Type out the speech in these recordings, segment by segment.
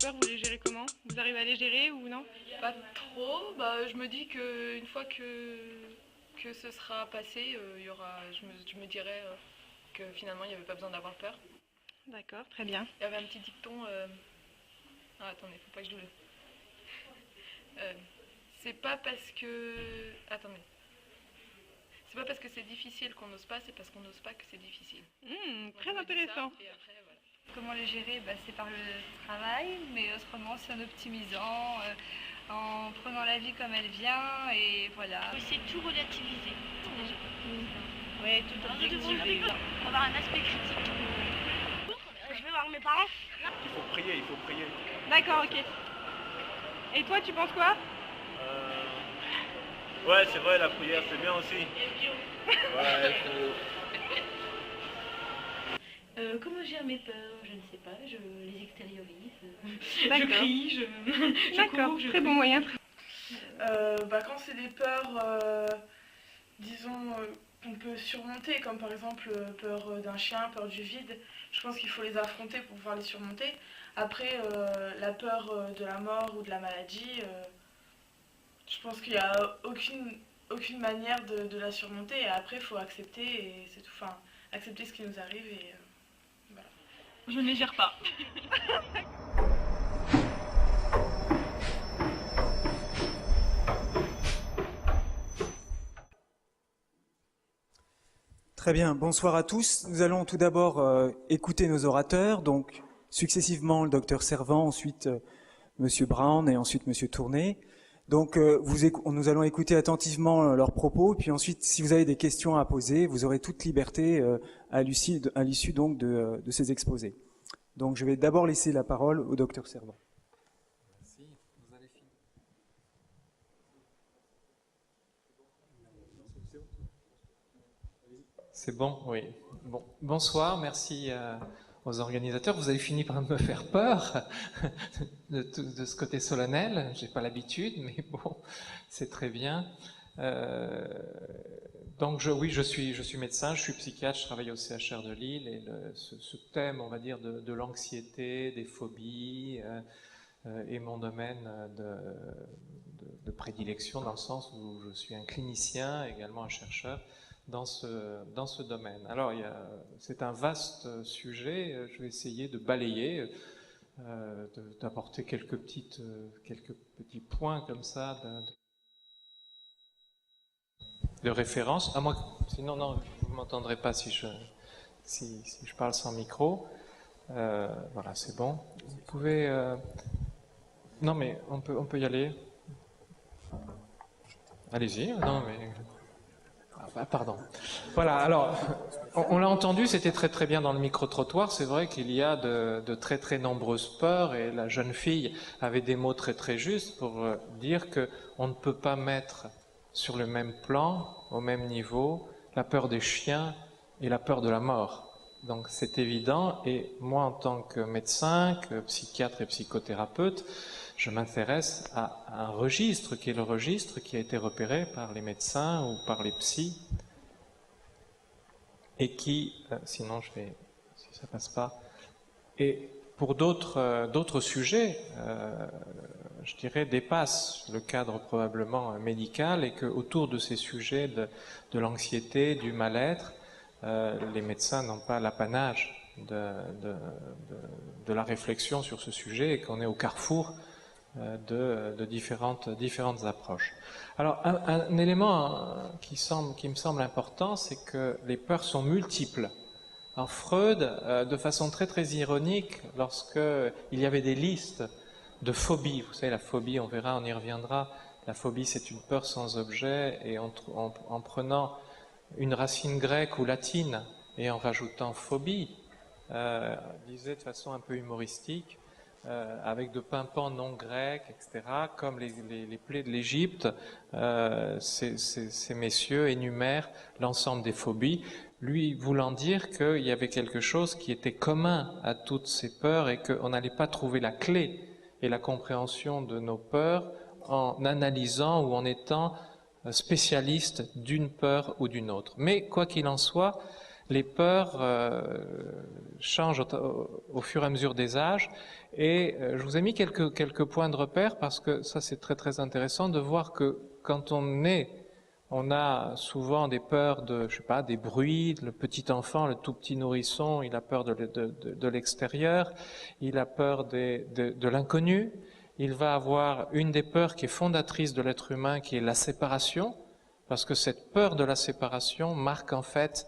peurs, vous les gérez comment? Vous arrivez à les gérer ou non? Pas trop, je me dis qu'une fois que ce sera passé, je me dirai que finalement il n'y avait pas besoin d'avoir peur. D'accord, très bien. Il y avait un petit dicton. Ah, attendez, faut pas que je le. C'est pas parce que. Attendez. C'est pas parce que c'est difficile qu'on n'ose pas, c'est parce qu'on n'ose pas que c'est difficile. Très intéressant. Et après, voilà. Comment les gérer? C'est par le travail, mais autrement c'est en optimisant, en prenant la vie comme elle vient, et voilà. Faut essayer de tout relativiser. Oui, tout objectiver. Avoir un aspect critique. Je vais voir mes parents. Il faut prier, il faut prier. D'accord, ok. Et toi, tu penses quoi? Ouais, c'est vrai, la prière, c'est bien aussi. Ouais, il faut... Comment je gère mes peurs? Je ne sais pas, je les extériorise. D'accord. Je crie, je D'accord, cours, je très bon moyen. Quand c'est des peurs, disons, qu'on peut surmonter, comme par exemple peur d'un chien, peur du vide, je pense qu'il faut les affronter pour pouvoir les surmonter. Après, la peur de la mort ou de la maladie, je pense qu'il n'y a aucune manière de la surmonter. Et après, il faut accepter, et c'est tout. Enfin, accepter ce qui nous arrive, et voilà. Je ne les gère pas. Très bien, bonsoir à tous. Nous allons tout d'abord écouter nos orateurs, donc successivement le docteur Servant, ensuite Monsieur Brown et ensuite Monsieur Tourné. Donc nous allons écouter attentivement leurs propos, puis ensuite si vous avez des questions à poser, vous aurez toute liberté à l'issue donc de ces exposés. Donc je vais d'abord laisser la parole au docteur Servant. Merci, vous avez fini. C'est bon, oui. Bon, bonsoir, merci aux organisateurs. Vous avez fini par me faire peur de ce côté solennel. J'ai pas l'habitude, mais bon, c'est très bien. Donc je suis médecin, je suis psychiatre, je travaille au CHR de Lille et ce thème, on va dire, de l'anxiété, des phobies est mon domaine de prédilection dans le sens où je suis un clinicien, également un chercheur dans ce domaine. Alors c'est un vaste sujet, je vais essayer de balayer, d'apporter quelques petits points comme ça de référence. Sinon non, vous ne m'entendrez pas si je parle sans micro. Voilà, c'est bon. Vous pouvez... Non mais on peut y aller. Allez-y. Non mais... Pardon. Voilà, alors, on l'a entendu, c'était très très bien dans le micro-trottoir, c'est vrai qu'il y a de très très nombreuses peurs, et la jeune fille avait des mots très très justes pour dire qu'on ne peut pas mettre sur le même plan, au même niveau, la peur des chiens et la peur de la mort. Donc c'est évident, et moi en tant que médecin, que psychiatre et psychothérapeute, je m'intéresse à un registre qui est le registre qui a été repéré par les médecins ou par les psys et qui, sinon si ça passe pas, et pour d'autres sujets, je dirais, dépassent le cadre probablement médical et que autour de ces sujets de l'anxiété, du mal-être, les médecins n'ont pas l'apanage de la réflexion sur ce sujet et qu'on est au carrefour de différentes approches. Alors, un élément qui me semble important, c'est que les peurs sont multiples. Alors, Freud, de façon très très ironique, lorsqu'il y avait des listes de phobies, vous savez, la phobie, on verra, on y reviendra, la phobie c'est une peur sans objet, et en prenant une racine grecque ou latine et en rajoutant phobie, disait de façon un peu humoristique, avec de pimpants non grecs, etc., comme les plaies de l'Égypte, ces messieurs énumèrent l'ensemble des phobies, lui voulant dire qu'il y avait quelque chose qui était commun à toutes ces peurs et qu'on n'allait pas trouver la clé et la compréhension de nos peurs en analysant ou en étant spécialiste d'une peur ou d'une autre. Mais quoi qu'il en soit, les peurs changent au fur et à mesure des âges. Et je vous ai mis quelques points de repère parce que ça c'est très très intéressant de voir que quand on a souvent des peurs de, je sais pas, des bruits, le petit enfant, le tout petit nourrisson, il a peur de l'extérieur, il a peur de l'inconnu, il va avoir une des peurs qui est fondatrice de l'être humain qui est la séparation, parce que cette peur de la séparation marque en fait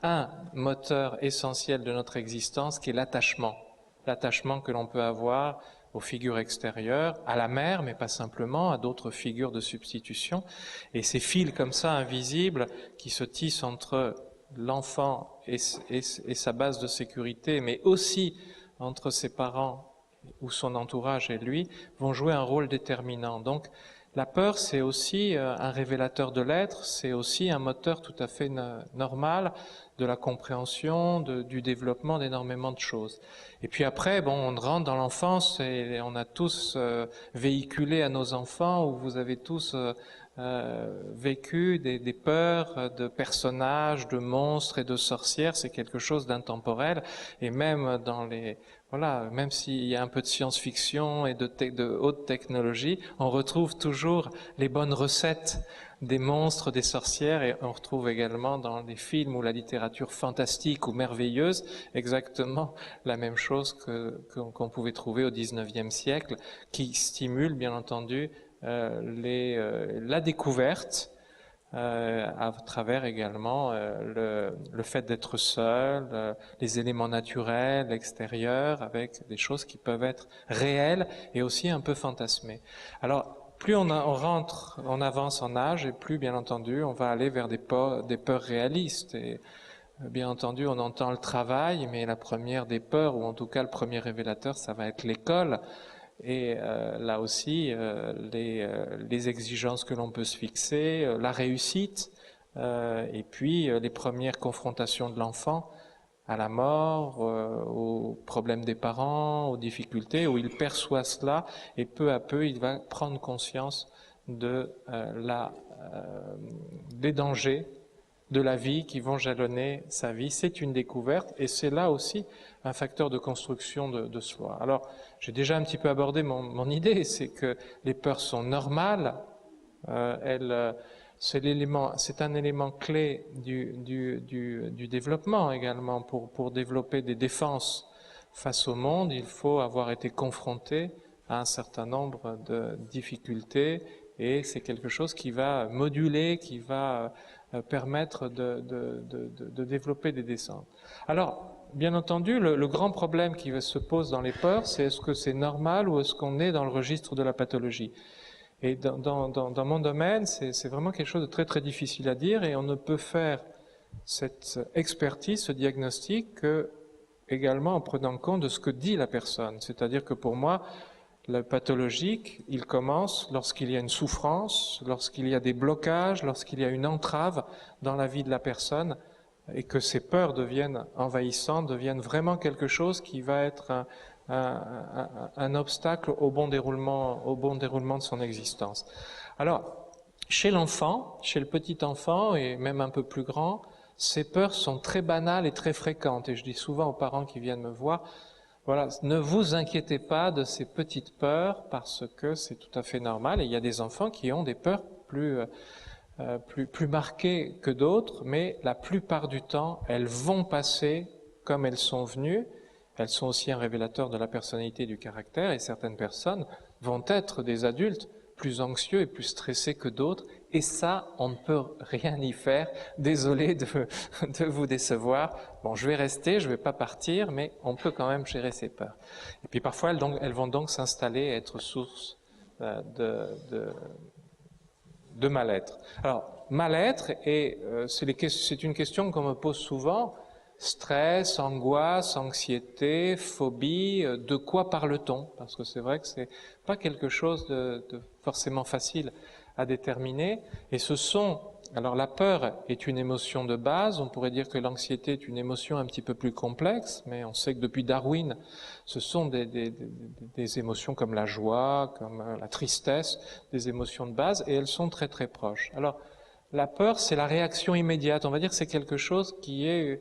un moteur essentiel de notre existence qui est l'attachement. L'attachement que l'on peut avoir aux figures extérieures, à la mère, mais pas simplement, à d'autres figures de substitution. Et ces fils comme ça, invisibles, qui se tissent entre l'enfant et sa base de sécurité, mais aussi entre ses parents ou son entourage et lui, vont jouer un rôle déterminant. Donc, la peur, c'est aussi un révélateur de l'être, c'est aussi un moteur tout à fait normal de la compréhension, du développement d'énormément de choses. Et puis après, bon, on rentre dans l'enfance et on a tous véhiculé à nos enfants, ou vous avez tous vécu des peurs de personnages, de monstres et de sorcières. C'est quelque chose d'intemporel. Et même dans même s'il y a un peu de science-fiction et de haute technologie, on retrouve toujours les bonnes recettes des monstres, des sorcières, et on retrouve également dans les films ou la littérature fantastique ou merveilleuse exactement la même chose qu'on pouvait trouver au XIXe siècle, qui stimule bien entendu la découverte à travers également le fait d'être seul, les éléments naturels, extérieurs, avec des choses qui peuvent être réelles et aussi un peu fantasmées. Alors, plus on avance en âge, et plus, bien entendu, on va aller vers des peurs réalistes. Et bien entendu, on entend le travail, mais la première des peurs, ou en tout cas le premier révélateur, ça va être l'école. Et là aussi, les exigences que l'on peut se fixer, la réussite, et puis les premières confrontations de l'enfant à la mort, aux problèmes des parents, aux difficultés, où il perçoit cela, et peu à peu, il va prendre conscience des dangers de la vie qui vont jalonner sa vie. C'est une découverte, et c'est là aussi un facteur de construction de soi. Alors, j'ai déjà un petit peu abordé mon idée, c'est que les peurs sont normales, c'est un élément clé du développement également. Pour développer des défenses face au monde, il faut avoir été confronté à un certain nombre de difficultés, et c'est quelque chose qui va moduler, qui va permettre de développer des descentes. Alors, bien entendu, le grand problème qui se pose dans les peurs, c'est est-ce que c'est normal ou est-ce qu'on est dans le registre de la pathologie? Et dans mon domaine, c'est vraiment quelque chose de très très difficile à dire, et on ne peut faire cette expertise, ce diagnostic, que également en prenant compte de ce que dit la personne. C'est-à-dire que pour moi, le pathologique, il commence lorsqu'il y a une souffrance, lorsqu'il y a des blocages, lorsqu'il y a une entrave dans la vie de la personne, et que ces peurs deviennent envahissantes, deviennent vraiment quelque chose qui va être un obstacle au bon déroulement de son existence. Alors, chez l'enfant, chez le petit enfant et même un peu plus grand, ces peurs sont très banales et très fréquentes. Et je dis souvent aux parents qui viennent me voir, voilà, ne vous inquiétez pas de ces petites peurs parce que c'est tout à fait normal. Et il y a des enfants qui ont des peurs plus marquées que d'autres, mais la plupart du temps, elles vont passer comme elles sont venues. Elles sont aussi un révélateur de la personnalité et du caractère, et certaines personnes vont être des adultes plus anxieux et plus stressés que d'autres, et ça, on ne peut rien y faire. Désolé de vous décevoir. Bon, je vais rester, je ne vais pas partir, mais on peut quand même gérer ces peurs. Et puis parfois, elles vont donc s'installer et être source de mal-être. Alors, mal-être, c'est une question qu'on me pose souvent. Stress, angoisse, anxiété, phobie, de quoi parle-t-on? Parce que c'est vrai que c'est pas quelque chose de forcément facile à déterminer. Et alors la peur est une émotion de base, on pourrait dire que l'anxiété est une émotion un petit peu plus complexe, mais on sait que depuis Darwin, ce sont des émotions comme la joie, comme la tristesse, des émotions de base, et elles sont très très proches. Alors, la peur, c'est la réaction immédiate. On va dire que c'est quelque chose qui est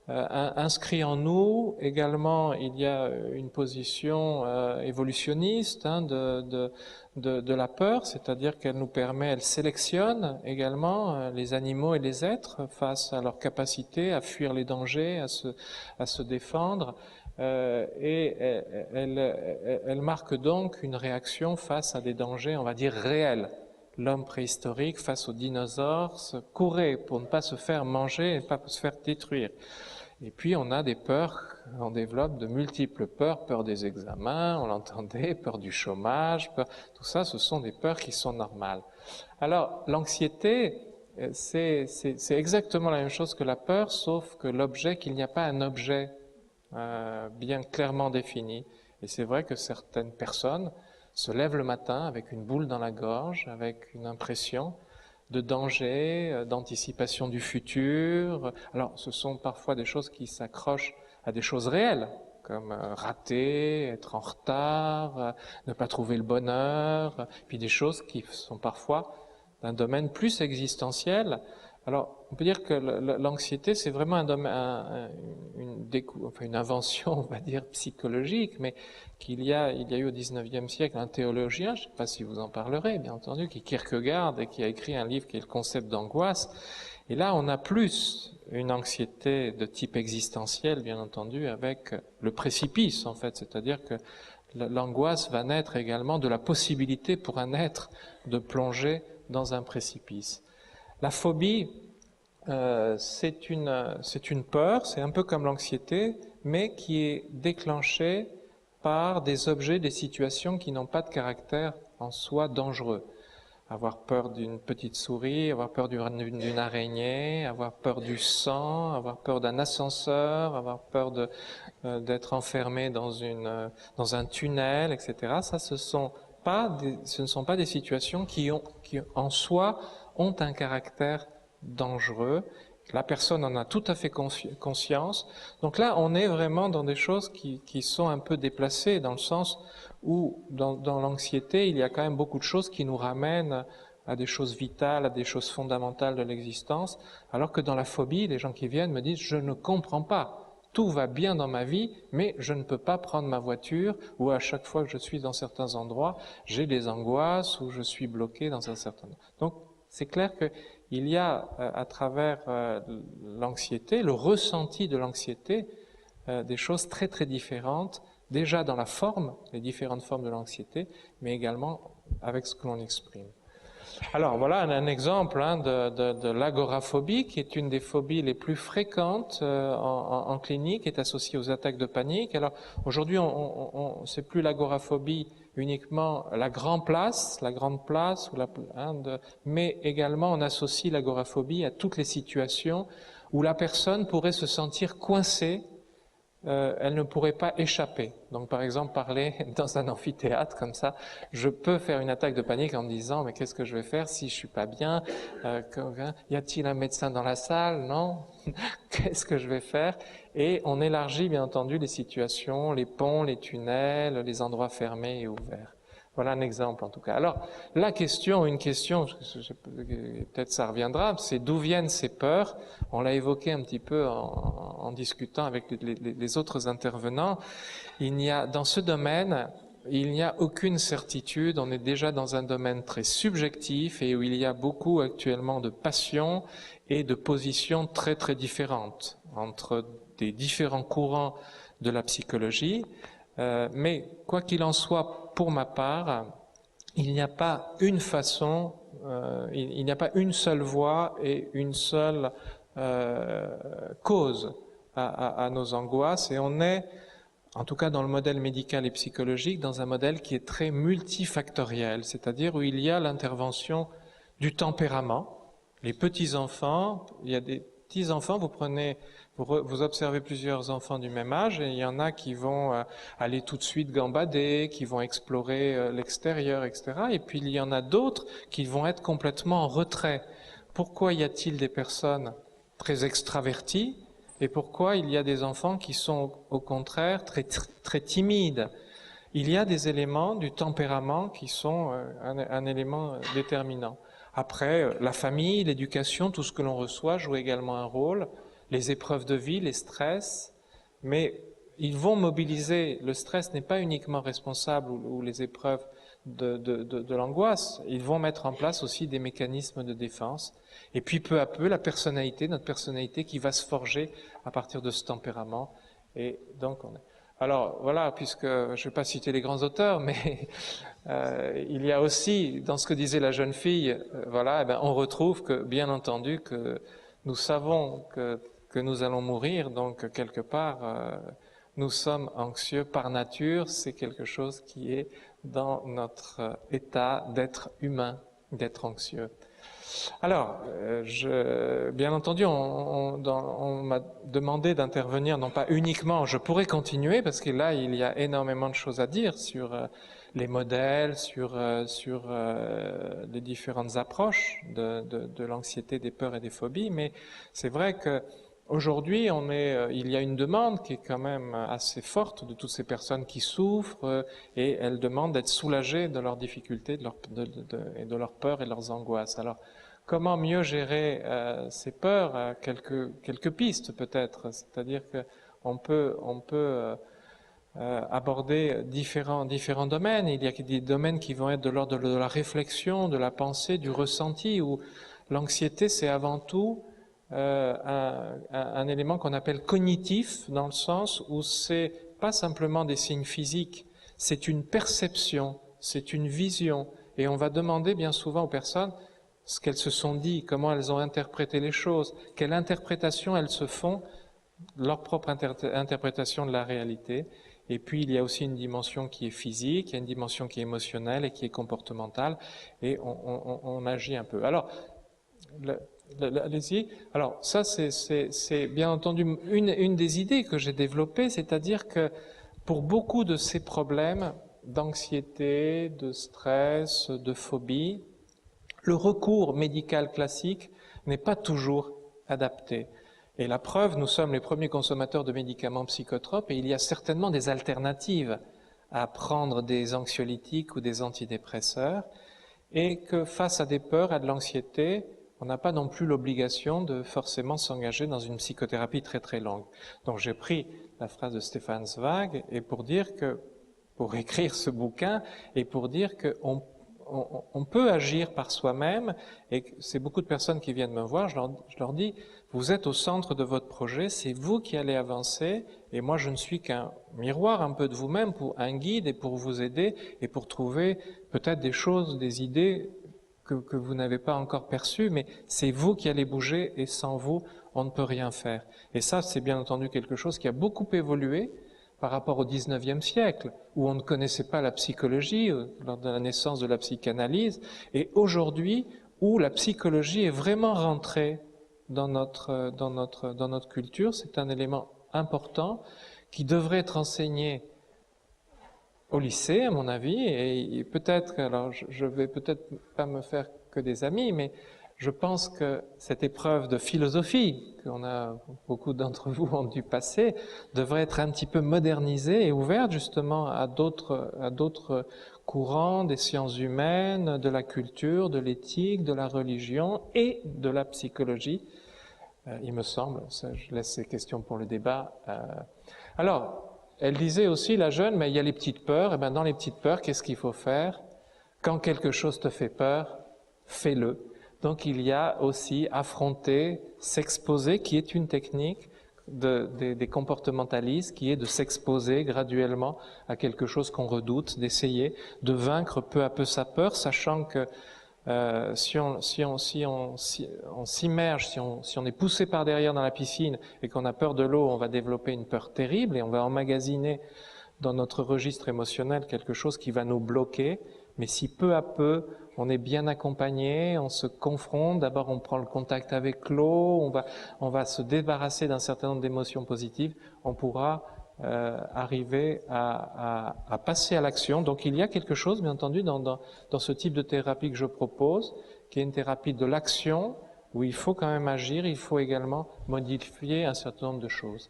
inscrit en nous. Également, il y a une position évolutionniste de la peur, c'est-à-dire qu'elle nous permet, elle sélectionne également les animaux et les êtres face à leur capacité à fuir les dangers, à se défendre. Et elle marque donc une réaction face à des dangers, on va dire, réels. L'homme préhistorique face aux dinosaures courait pour ne pas se faire manger et ne pas se faire détruire. Et puis on a des peurs, on développe de multiples peurs, peur des examens, on l'entendait, peur du chômage, tout ça, ce sont des peurs qui sont normales. Alors l'anxiété, c'est exactement la même chose que la peur, sauf que l'objet, qu'il n'y a pas un objet bien clairement défini. Et c'est vrai que certaines personnes se lèvent le matin avec une boule dans la gorge, avec une impression de danger, d'anticipation du futur. Alors, ce sont parfois des choses qui s'accrochent à des choses réelles, comme rater, être en retard, ne pas trouver le bonheur, puis des choses qui sont parfois d'un domaine plus existentiel. Alors, on peut dire que l'anxiété, c'est vraiment une invention, on va dire, psychologique, mais il y a eu au XIXe siècle un théologien, je ne sais pas si vous en parlerez, bien entendu, qui est Kierkegaard, et qui a écrit un livre qui est le concept d'angoisse. Et là, on a plus une anxiété de type existentiel, bien entendu, avec le précipice, en fait, c'est-à-dire que l'angoisse va naître également de la possibilité pour un être de plonger dans un précipice. La phobie, c'est une peur, c'est un peu comme l'anxiété, mais qui est déclenchée par des objets, des situations qui n'ont pas de caractère en soi dangereux. Avoir peur d'une petite souris, avoir peur d'une araignée, avoir peur du sang, avoir peur d'un ascenseur, avoir peur d'être enfermé dans un tunnel, etc. Ça, ce ne sont pas des situations qui en soi ont un caractère dangereux. La personne en a tout à fait conscience. Donc là, on est vraiment dans des choses qui sont un peu déplacées, dans le sens où, dans l'anxiété, il y a quand même beaucoup de choses qui nous ramènent à des choses vitales, à des choses fondamentales de l'existence, alors que dans la phobie, les gens qui viennent me disent « je ne comprends pas, tout va bien dans ma vie, mais je ne peux pas prendre ma voiture, ou à chaque fois que je suis dans certains endroits, j'ai des angoisses, ou je suis bloqué dans un certain... » Donc, c'est clair qu'il y a, à travers l'anxiété, le ressenti de l'anxiété, des choses très très différentes, déjà dans la forme, les différentes formes de l'anxiété, mais également avec ce que l'on exprime. Alors voilà un exemple de l'agoraphobie, qui est une des phobies les plus fréquentes en clinique, est associée aux attaques de panique. Alors aujourd'hui, c'est plus l'agoraphobie uniquement la grande place, mais également on associe l'agoraphobie à toutes les situations où la personne pourrait se sentir coincée, elle ne pourrait pas échapper. Donc par exemple, parler dans un amphithéâtre comme ça, je peux faire une attaque de panique en me disant mais qu'est-ce que je vais faire si je suis pas bien, y a-t-il un médecin dans la salle? Non. Qu'est-ce que je vais faire? Et on élargit bien entendu les situations, les ponts, les tunnels, les endroits fermés et ouverts. Voilà un exemple en tout cas. Alors une question, peut-être ça reviendra, c'est d'où viennent ces peurs? On l'a évoqué un petit peu en discutant avec les autres intervenants. Dans ce domaine, il n'y a aucune certitude, on est déjà dans un domaine très subjectif et où il y a beaucoup actuellement de passions et de positions très très différentes entre des différents courants de la psychologie. Mais quoi qu'il en soit, pour ma part, il n'y a pas une façon, il n'y a pas une seule voie et une seule cause à nos angoisses. Et on est, en tout cas dans le modèle médical et psychologique, dans un modèle qui est très multifactoriel, c'est-à-dire où il y a l'intervention du tempérament. Les petits-enfants, il y a des petits-enfants, vous observez plusieurs enfants du même âge et il y en a qui vont aller tout de suite gambader, qui vont explorer l'extérieur, etc. Et puis il y en a d'autres qui vont être complètement en retrait. Pourquoi y a-t-il des personnes très extraverties et pourquoi il y a des enfants qui sont au contraire très, très timides? Il y a des éléments du tempérament qui sont un élément déterminant. Après, la famille, l'éducation, tout ce que l'on reçoit joue également un rôle, les épreuves de vie, les stress, mais ils vont mobiliser, le stress n'est pas uniquement responsable, ou les épreuves de l'angoisse, ils vont mettre en place aussi des mécanismes de défense, et puis peu à peu, la personnalité, notre personnalité qui va se forger à partir de ce tempérament, et donc alors voilà, puisque je ne vais pas citer les grands auteurs, mais il y a aussi, dans ce que disait la jeune fille, voilà, eh ben, on retrouve que, bien entendu, que nous savons que nous allons mourir, donc quelque part, nous sommes anxieux par nature, c'est quelque chose qui est dans notre état d'être humain, d'être anxieux. Alors, bien entendu, on m'a demandé d'intervenir, non pas uniquement, je pourrais continuer, parce que là, il y a énormément de choses à dire sur les modèles, sur les différentes approches de l'anxiété, des peurs et des phobies, mais c'est vrai que aujourd'hui, il y a une demande qui est quand même assez forte de toutes ces personnes qui souffrent et elles demandent d'être soulagées de leurs difficultés, de leurs peurs et de leurs angoisses. Alors, comment mieux gérer ces peurs? Quelques pistes peut-être, c'est-à-dire qu'on peut aborder différents domaines. Il y a des domaines qui vont être de l'ordre de la réflexion, de la pensée, du ressenti, où l'anxiété c'est avant tout un élément qu'on appelle cognitif, dans le sens où c'est pas simplement des signes physiques, c'est une perception, c'est une vision, et on va demander bien souvent aux personnes ce qu'elles se sont dit, comment elles ont interprété les choses, quelle interprétation elles se font, leur propre interprétation de la réalité. Et puis il y a aussi une dimension qui est physique, il y a une dimension qui est émotionnelle et qui est comportementale, et on agit un peu. Alors, allez-y. Alors ça, c'est bien entendu une des idées que j'ai développées, c'est-à-dire que pour beaucoup de ces problèmes d'anxiété, de stress, de phobie, le recours médical classique n'est pas toujours adapté. Et la preuve, nous sommes les premiers consommateurs de médicaments psychotropes et il y a certainement des alternatives à prendre des anxiolytiques ou des antidépresseurs, et que face à des peurs, à de l'anxiété, on n'a pas non plus l'obligation de forcément s'engager dans une psychothérapie très très longue. Donc j'ai pris la phrase de Stefan Zweig et pour écrire ce bouquin et pour dire qu'on peut agir par soi-même, et c'est beaucoup de personnes qui viennent me voir, je leur dis, vous êtes au centre de votre projet, c'est vous qui allez avancer, et moi je ne suis qu'un miroir un peu de vous-même, un guide, et pour vous aider, et pour trouver peut-être des choses, des idées que vous n'avez pas encore perçues, mais c'est vous qui allez bouger, et sans vous, on ne peut rien faire. Et ça, c'est bien entendu quelque chose qui a beaucoup évolué par rapport au 19e siècle, où on ne connaissait pas la psychologie, lors de la naissance de la psychanalyse, et aujourd'hui, où la psychologie est vraiment rentrée dans notre culture. C'est un élément important qui devrait être enseigné au lycée, à mon avis, et peut-être, alors je vais peut-être pas me faire que des amis, mais je pense que cette épreuve de philosophie, beaucoup d'entre vous ont dû passer, devrait être un petit peu modernisée et ouverte justement à d'autres courants des sciences humaines, de la culture, de l'éthique, de la religion et de la psychologie. Il me semble, je laisse ces questions pour le débat. Alors, elle disait aussi, la jeune, mais il y a les petites peurs. Et bien dans les petites peurs, qu'est-ce qu'il faut faire? Quand quelque chose te fait peur, fais-le. Donc il y a aussi affronter, s'exposer, qui est une technique des comportementalistes, qui est de s'exposer graduellement à quelque chose qu'on redoute, d'essayer de vaincre peu à peu sa peur, sachant que si on s'immerge, si on est poussé par derrière dans la piscine et qu'on a peur de l'eau, on va développer une peur terrible et on va emmagasiner dans notre registre émotionnel quelque chose qui va nous bloquer. Mais si peu à peu, on est bien accompagné, on se confronte, d'abord on prend le contact avec l'eau, on va se débarrasser d'un certain nombre d'émotions positives, on pourra arriver à passer à l'action. Donc il y a quelque chose, bien entendu, dans ce type de thérapie que je propose, qui est une thérapie de l'action, où il faut quand même agir, il faut également modifier un certain nombre de choses.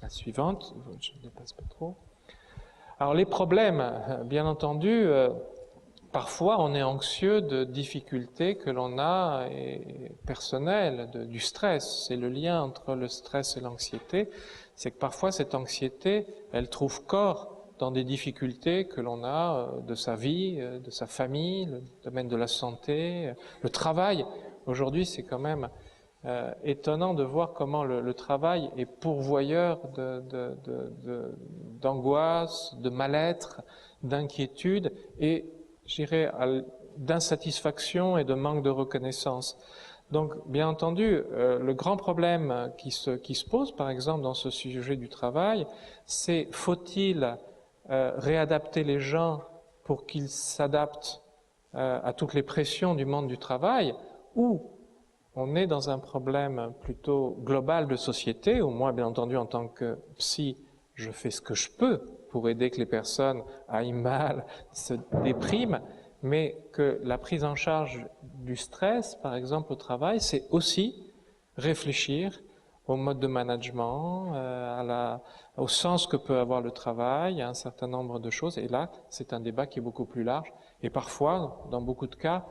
La suivante, je ne dépasse pas trop. Alors les problèmes, bien entendu, parfois, on est anxieux de difficultés que l'on a personnelles, du stress. C'est le lien entre le stress et l'anxiété. C'est que parfois, cette anxiété, elle trouve corps dans des difficultés que l'on a de sa vie, de sa famille, le domaine de la santé, le travail. Aujourd'hui, c'est quand même étonnant de voir comment le travail est pourvoyeur d'angoisse, de mal-être, d'inquiétude et, je dirais, d'insatisfaction et de manque de reconnaissance. Donc, bien entendu, le grand problème qui se pose, par exemple, dans ce sujet du travail, c'est faut-il réadapter les gens pour qu'ils s'adaptent à toutes les pressions du monde du travail, ou on est dans un problème plutôt global de société, où moi, bien entendu, en tant que psy, je fais ce que je peux pour aider que les personnes aillent mal, se dépriment, mais que la prise en charge du stress, par exemple, au travail, c'est aussi réfléchir au mode de management, au sens que peut avoir le travail, à un certain nombre de choses. Et là, c'est un débat qui est beaucoup plus large. Et parfois, dans beaucoup de cas,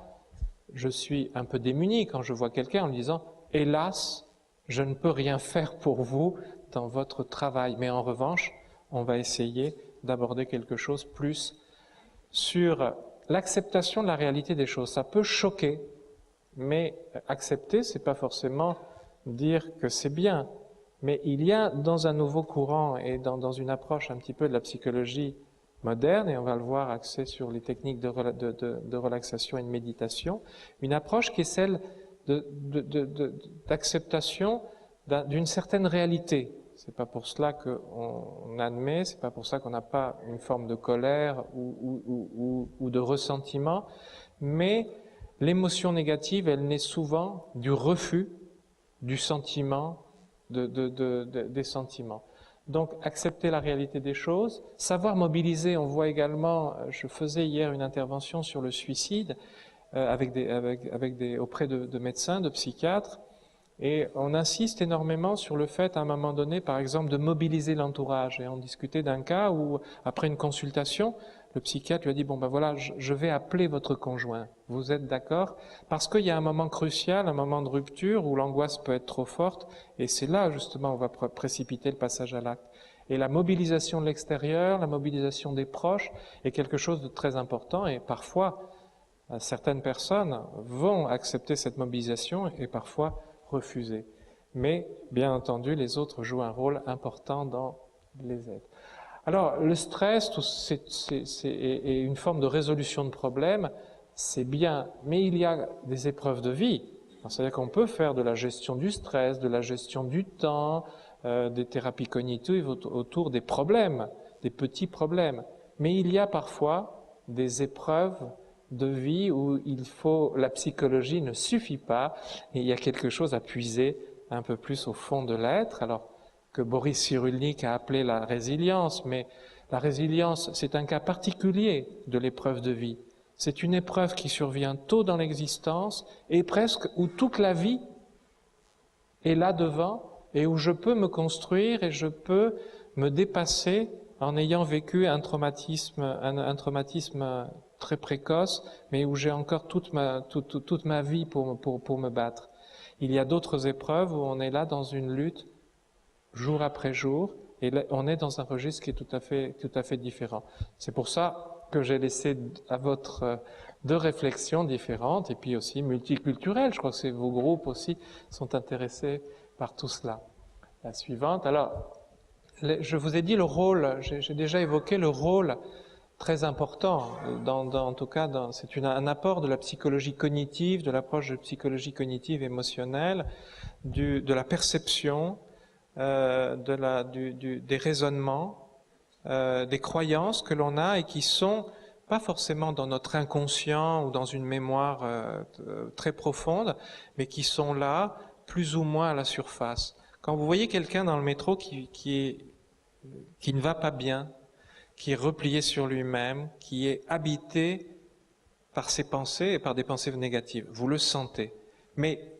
je suis un peu démuni quand je vois quelqu'un en me disant « Hélas, je ne peux rien faire pour vous dans votre travail. » Mais en revanche, on va essayer d'aborder quelque chose plus sur l'acceptation de la réalité des choses. Ça peut choquer, mais accepter, c'est pas forcément dire que c'est bien. Mais il y a dans un nouveau courant et dans une approche un petit peu de la psychologie moderne, et on va le voir axée sur les techniques de relaxation et de méditation, une approche qui est celle d'acceptation d'une certaine réalité. C'est pas pour cela qu'on admet, c'est pas pour ça qu'on n'a pas une forme de colère ou de ressentiment, mais l'émotion négative, elle naît souvent du refus du sentiment, des sentiments. Donc, accepter la réalité des choses, savoir mobiliser. On voit également, je faisais hier une intervention sur le suicide auprès de médecins, de psychiatres, et on insiste énormément sur le fait, à un moment donné, par exemple, de mobiliser l'entourage. Et on discutait d'un cas où, après une consultation, le psychiatre lui a dit « Bon, ben voilà, je vais appeler votre conjoint. Vous êtes d'accord ?» Parce qu'il y a un moment crucial, un moment de rupture où l'angoisse peut être trop forte, et c'est là, justement, où on va précipiter le passage à l'acte. Et la mobilisation de l'extérieur, la mobilisation des proches est quelque chose de très important, et parfois, certaines personnes vont accepter cette mobilisation et parfois refuser. Mais, bien entendu, les autres jouent un rôle important dans les aides. Alors, le stress et une forme de résolution de problèmes, c'est bien, mais il y a des épreuves de vie. C'est-à-dire qu'on peut faire de la gestion du stress, de la gestion du temps, des thérapies cognitives autour des problèmes, des petits problèmes. Mais il y a parfois des épreuves de vie où la psychologie ne suffit pas, et il y a quelque chose à puiser un peu plus au fond de l'être. Alors, que Boris Cyrulnik a appelé la résilience, mais la résilience, c'est un cas particulier de l'épreuve de vie. C'est une épreuve qui survient tôt dans l'existence et presque où toute la vie est là devant et où je peux me construire et je peux me dépasser en ayant vécu un traumatisme très précoce, mais où j'ai encore toute ma vie pour me battre. Il y a d'autres épreuves où on est là dans une lutte jour après jour, et là, on est dans un registre qui est tout à fait différent. C'est pour ça que j'ai laissé à votre deux réflexions différentes, et puis aussi multiculturelles. Je crois que vos groupes aussi sont intéressés par tout cela. La suivante. Alors, je vous ai dit le rôle, j'ai déjà évoqué le rôle très important, en tout cas, c'est un apport de la psychologie cognitive, de l'approche de psychologie cognitive émotionnelle, de la perception, des raisonnements, des croyances que l'on a et qui sont pas forcément dans notre inconscient ou dans une mémoire très profonde, mais qui sont là plus ou moins à la surface. Quand vous voyez quelqu'un dans le métro qui ne va pas bien, qui est replié sur lui-même, qui est habité par ses pensées et par des pensées négatives, vous le sentez. Mais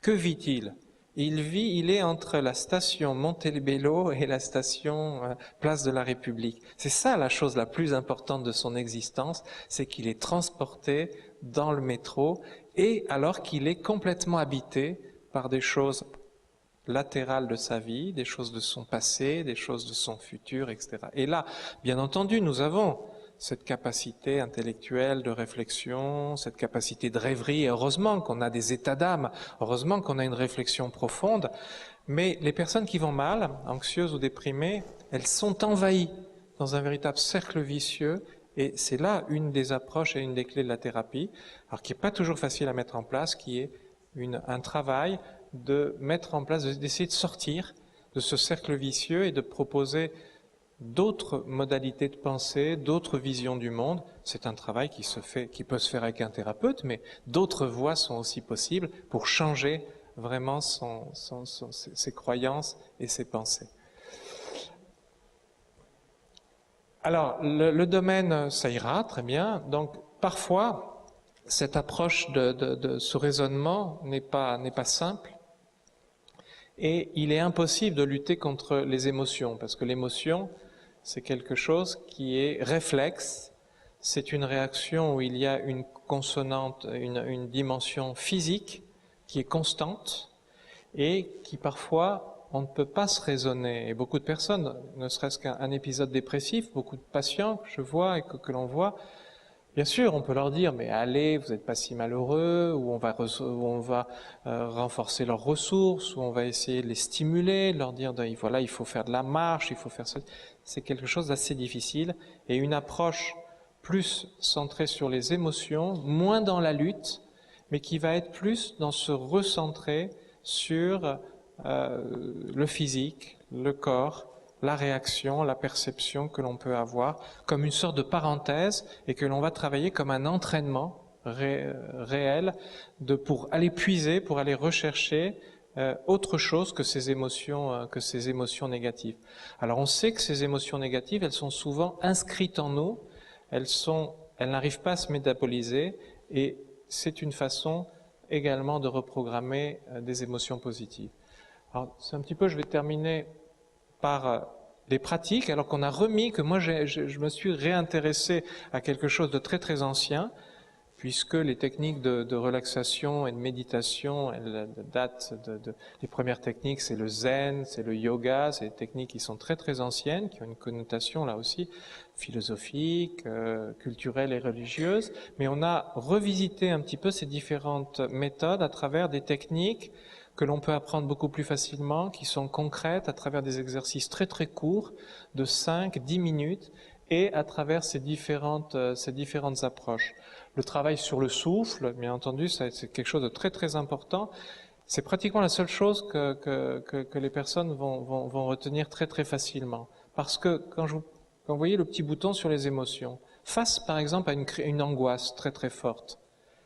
que vit-il ? il est entre la station Montebello et la station Place de la République. C'est ça la chose la plus importante de son existence, c'est qu'il est transporté dans le métro, et alors qu'il est complètement habité par des choses latérales de sa vie, des choses de son passé, des choses de son futur, etc. Et là, bien entendu, nous avons cette capacité intellectuelle de réflexion, cette capacité de rêverie, et heureusement qu'on a des états d'âme, heureusement qu'on a une réflexion profonde, mais les personnes qui vont mal, anxieuses ou déprimées, elles sont envahies dans un véritable cercle vicieux, et c'est là une des approches et une des clés de la thérapie, alors qui n'est pas toujours facile à mettre en place, qui est un travail de mettre en place, d'essayer de sortir de ce cercle vicieux et de proposer d'autres modalités de pensée, d'autres visions du monde. C'est un travail qui peut se faire avec un thérapeute, mais d'autres voies sont aussi possibles pour changer vraiment ses croyances et ses pensées. Alors, le domaine, ça ira très bien. Donc, parfois, cette approche de ce raisonnement n'est pas simple. Et il est impossible de lutter contre les émotions, parce que l'émotion, c'est quelque chose qui est réflexe, c'est une réaction où il y a une consonante, une dimension physique qui est constante et qui parfois on ne peut pas se raisonner. Et beaucoup de personnes, ne serait-ce qu'un épisode dépressif, beaucoup de patients que je vois et que l'on voit, bien sûr, on peut leur dire, mais allez, vous n'êtes pas si malheureux, ou on va renforcer leurs ressources, ou on va essayer de les stimuler, de leur dire, voilà, il faut faire de la marche, il faut faire ça. C'est quelque chose d'assez difficile, et une approche plus centrée sur les émotions, moins dans la lutte, mais qui va être plus dans se recentrer sur le physique, le corps, la réaction, la perception que l'on peut avoir, comme une sorte de parenthèse, et que l'on va travailler comme un entraînement réel pour aller puiser, pour aller rechercher autre chose que ces émotions négatives. Alors on sait que ces émotions négatives, elles sont souvent inscrites en nous, elles n'arrivent pas à se métaboliser, et c'est une façon également de reprogrammer des émotions positives. Alors c'est un petit peu, je vais terminer par des pratiques, alors qu'on a remis, que moi je me suis réintéressé à quelque chose de très très ancien, puisque les techniques de relaxation et de méditation, elles datent les premières techniques, c'est le zen, c'est le yoga, c'est des techniques qui sont très très anciennes, qui ont une connotation là aussi philosophique, culturelle et religieuse, mais on a revisité un petit peu ces différentes méthodes à travers des techniques que l'on peut apprendre beaucoup plus facilement, qui sont concrètes à travers des exercices très très courts de 5-10 minutes et à travers ces différentes approches. Le travail sur le souffle, bien entendu, c'est quelque chose de très très important. C'est pratiquement la seule chose que les personnes vont retenir très très facilement. Parce que quand vous voyez le petit bouton sur les émotions, face par exemple à une angoisse très très forte,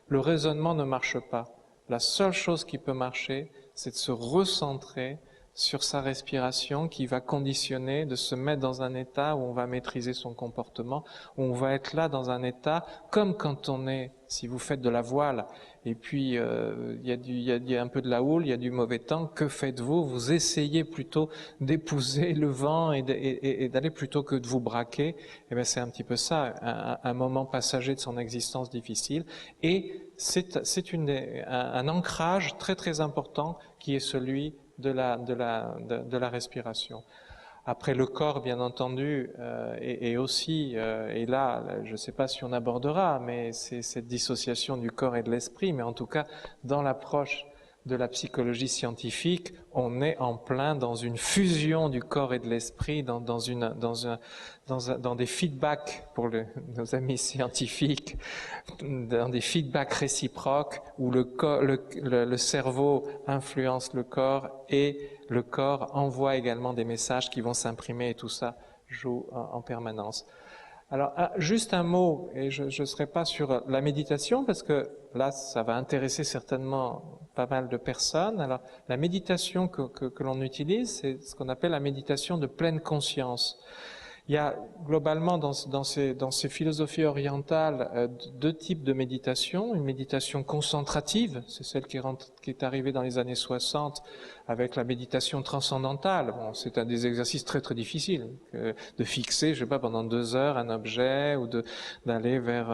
le raisonnement ne marche pas. La seule chose qui peut marcher, c'est de se recentrer sur sa respiration qui va conditionner, de se mettre dans un état où on va maîtriser son comportement, où on va être là dans un état comme quand on est, si vous faites de la voile, et puis il y a un peu de la houle, il y a du mauvais temps, que faites-vous? Vous essayez plutôt d'épouser le vent et d'aller plutôt que de vous braquer. Et bien c'est un petit peu ça, un moment passager de son existence difficile, et c'est un ancrage très très important qui est celui de la respiration. Après le corps, bien entendu, et aussi, et là, je ne sais pas si on abordera, mais c'est cette dissociation du corps et de l'esprit, mais en tout cas, dans l'approche de la psychologie scientifique, on est en plein dans une fusion du corps et de l'esprit, dans des feedbacks pour nos amis scientifiques, dans des feedbacks réciproques où le cerveau influence le corps et le corps envoie également des messages qui vont s'imprimer, et tout ça joue en permanence. Alors, juste un mot, et je ne serai pas sur la méditation, parce que là, ça va intéresser certainement pas mal de personnes. Alors, la méditation que l'on utilise, c'est ce qu'on appelle la méditation de pleine conscience. Il y a globalement dans ces philosophies orientales deux types de méditation. Une méditation concentrative, c'est celle qui est arrivée dans les années 60 avec la méditation transcendantale. Bon, c'est un des exercices très très difficiles de fixer, je sais pas, pendant 2 heures un objet ou d'aller vers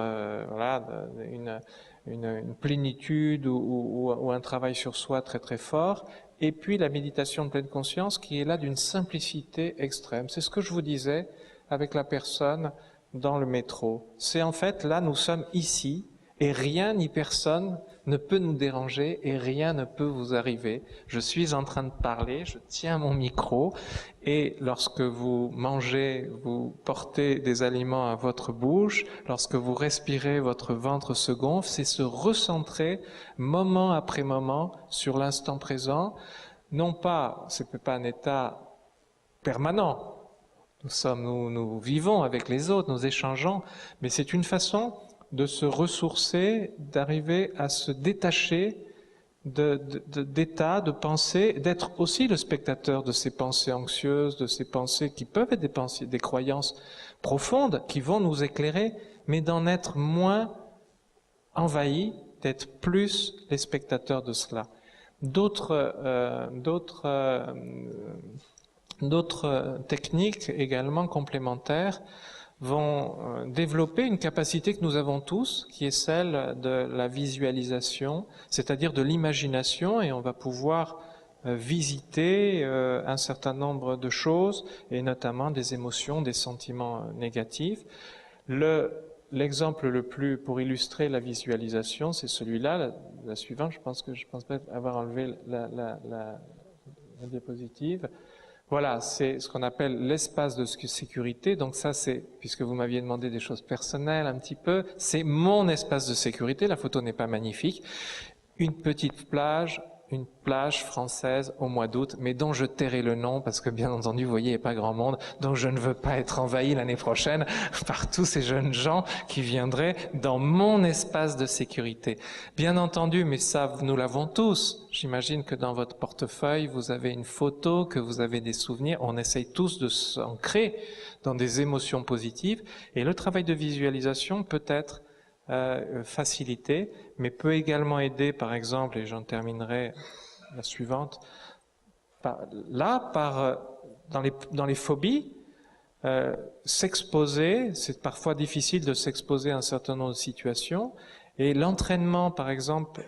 une plénitude ou un travail sur soi très très fort. Et puis la méditation de pleine conscience qui est là d'une simplicité extrême. C'est ce que je vous disais avec la personne dans le métro. C'est en fait, là nous sommes ici et rien ni personne ne peut nous déranger et rien ne peut vous arriver. Je suis en train de parler, je tiens mon micro et lorsque vous mangez, vous portez des aliments à votre bouche, lorsque vous respirez, votre ventre se gonfle, c'est se recentrer moment après moment sur l'instant présent. Non pas, ce n'est pas un état permanent. Nous vivons avec les autres, nous échangeons, mais c'est une façon de se ressourcer, d'arriver à se détacher d'états, de pensées, d'être aussi le spectateur de ces pensées anxieuses, de ces pensées qui peuvent être des pensées, des croyances profondes qui vont nous éclairer, mais d'en être moins envahis, d'être plus les spectateurs de cela. D'autres techniques également complémentaires vont développer une capacité que nous avons tous, qui est celle de la visualisation, c'est-à-dire de l'imagination, et on va pouvoir visiter un certain nombre de choses, et notamment des émotions, des sentiments négatifs. L'exemple le plus pour illustrer la visualisation, c'est celui-là, la suivante. Je pense pas avoir enlevé la diapositive. Voilà, c'est ce qu'on appelle l'espace de sécurité. Donc ça, c'est, puisque vous m'aviez demandé des choses personnelles un petit peu, c'est mon espace de sécurité. La photo n'est pas magnifique. Une petite plage, une plage française au mois d'août, mais dont je tairai le nom parce que bien entendu, vous voyez, il n'y a pas grand monde, donc je ne veux pas être envahi l'année prochaine par tous ces jeunes gens qui viendraient dans mon espace de sécurité. Bien entendu, mais ça, nous l'avons tous. J'imagine que dans votre portefeuille, vous avez une photo, que vous avez des souvenirs. On essaye tous de s'ancrer dans des émotions positives. Et le travail de visualisation peut être facilité, mais peut également aider, par exemple, et j'en terminerai la suivante, dans les phobies, s'exposer, c'est parfois difficile de s'exposer à un certain nombre de situations, et l'entraînement, par exemple,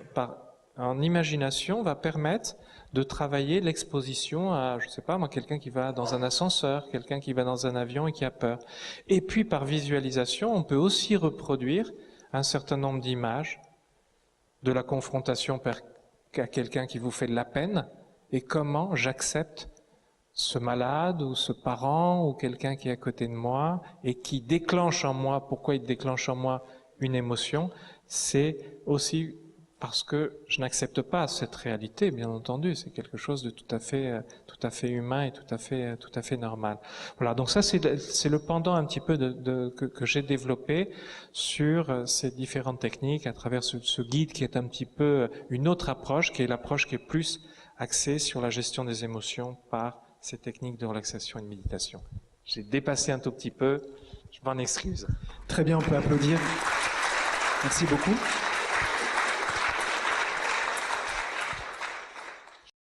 en imagination, va permettre de travailler l'exposition à, je sais pas moi, quelqu'un qui va dans un ascenseur, quelqu'un qui va dans un avion et qui a peur. Et puis, par visualisation, on peut aussi reproduire un certain nombre d'images de la confrontation à quelqu'un qui vous fait de la peine et comment j'accepte ce malade ou ce parent ou quelqu'un qui est à côté de moi et qui déclenche en moi, pourquoi il déclenche en moi une émotion, c'est aussi parce que je n'accepte pas cette réalité, bien entendu, c'est quelque chose de tout à fait humain et tout à fait normal. Voilà, donc ça c'est le pendant un petit peu que j'ai développé sur ces différentes techniques à travers ce guide qui est un petit peu une autre approche, qui est l'approche qui est plus axée sur la gestion des émotions par ces techniques de relaxation et de méditation. J'ai dépassé un tout petit peu, je m'en excuse. Très bien, on peut applaudir. Merci beaucoup.